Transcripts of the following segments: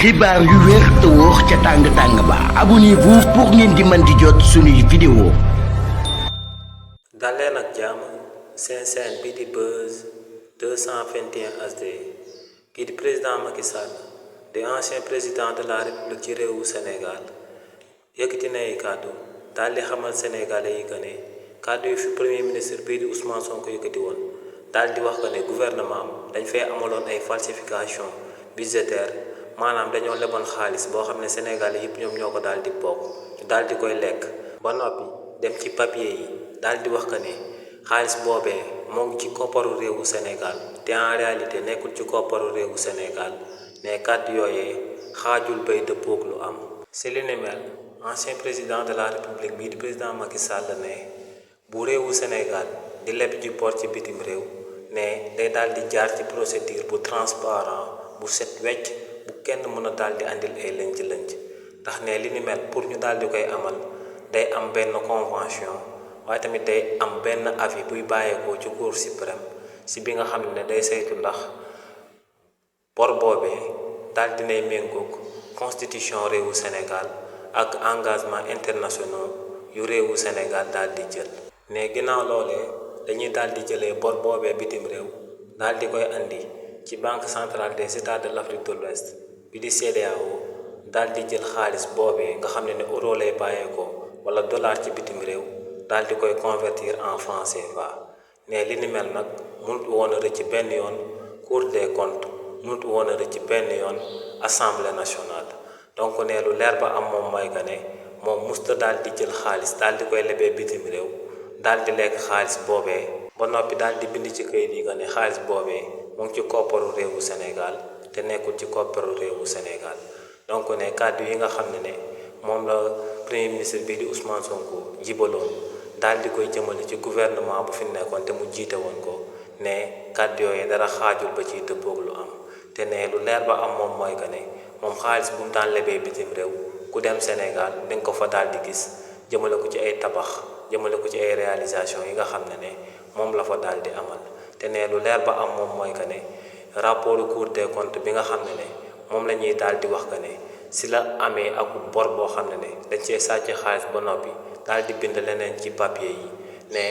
xibaar yu wér te wóor ca tàng ba abonnez-vous pour ngeen di mën di jot suñuy vidéo. daleen ak jàmm seen chaîne bi di Buzz 221 HD kii di président Macky Sall di ancien président de la république ci réewu Sénégal yëkkati na ay kàddu daal di xamal sénégalais yi que ne kàddu yi fi premier ministre bii di Ousmane Sonko yëkkati woon daal di wax que ne gouvernement am dañ fee amaloon ay falsification budgétaire maanaam dañoo leboon xaalis boo xam ne sénégalais yëpp ñoom ñoo ko daal di bokk ñu daal di koy lekk ba noppi dem ci papier yi daal di wax que ne xaalis boobee moo ngi ci kopparu réewu Sénégal te en réalité nekkul ci kopparu réewu Sénégal mais kàddu yooyee xaajul bay dëppoog lu am. si li ni mel ancien président de la république bii di président Macky Sall ne bu réewu Sénégal di leb ji bor ci bitim réew ne day daal di jaar ci procédure bu transparent bu set wecc bu kenn mën a daal di andil ay lënc-lënc ndax ne li ni mel pour ñu daal di koy amal day am benn convention waaye tamit day am benn avis buy bàyyeekoo ci cour suprême si bi nga xam ne day saytu ndax bor boobee daal dinay méngoog constitution réewu Sénégal ak engagement internationaux yu réewu Sénégal daal di jël ne ginnaaw loolee dañuy daal di jëlee bor boobee bitim réew daal di koy andi ci banque centrale des états de l'Afrique de l'Ouest bi di CEDEAO daal di jël xaalis boobee nga xam ne euro lay bàyyeekoo wala dollar ci bitim réew daal di koy convertir en franc CFA ne li ni mel nag mënut woon a rëcc benn yoon Cour des comptes mënut woon a rëcc benn yoon assemblée nationale donc ne lu leer ba am moom mooy que ne moom musta daal di jël xaalis daal di koy lebee bitim réew daal di lekk xaalis boobee ba noppi daal di bind ci kayit yi que ne xaalis boobee mu ngi ci kopparu réewu Sénégal te nekkul ci kopparu réewu Sénégal donc ne kàddu yi nga xam ne moom la premier ministre bii di Ousmane Sonko jibaloon daal di koy jëmale ci gouvernement bu fi nekkoon te mu jiite woon ko ne kàddu yooyu dara xaajul ba ciy dëppoog lu am te ne lu leer ba am moom mooy que ne moom xaalis bu mu daan lebee bitim réew ku dem Sénégal di nga ko fa daal di gis jëmale ko ci ay tabax jëmale ko ci ay réalisation yi nga xam ne moom la fa daal di amal te ne lu leer ba am moom mooy que ne rapport Cour des comptes bi nga xam ne moom la ñuy daal di wax que ne si la amee ak bor boo xam ne dañ cee sàcc xaalis ba noppi daal di bind leneen ci papier yi ne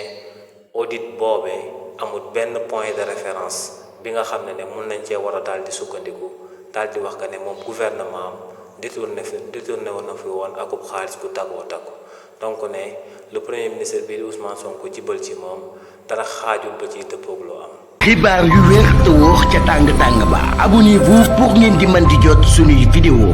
audit boobee amul benn point de référence bi nga xam ne mun nañ cee war a daal di sukkandiku daal di wax que ne moom gouvernement am détourné woon na fi woon akub xaalis bu tagoo taggu donc ne le premier ministre bii di Ousmane Sonko jibal ci moom dara xaajul ba ciy dëppoog loo am. xibaar yu wér te wóor ca tàng ba abonnez-vous pour ngeen di mën di jot suñuy vidéo.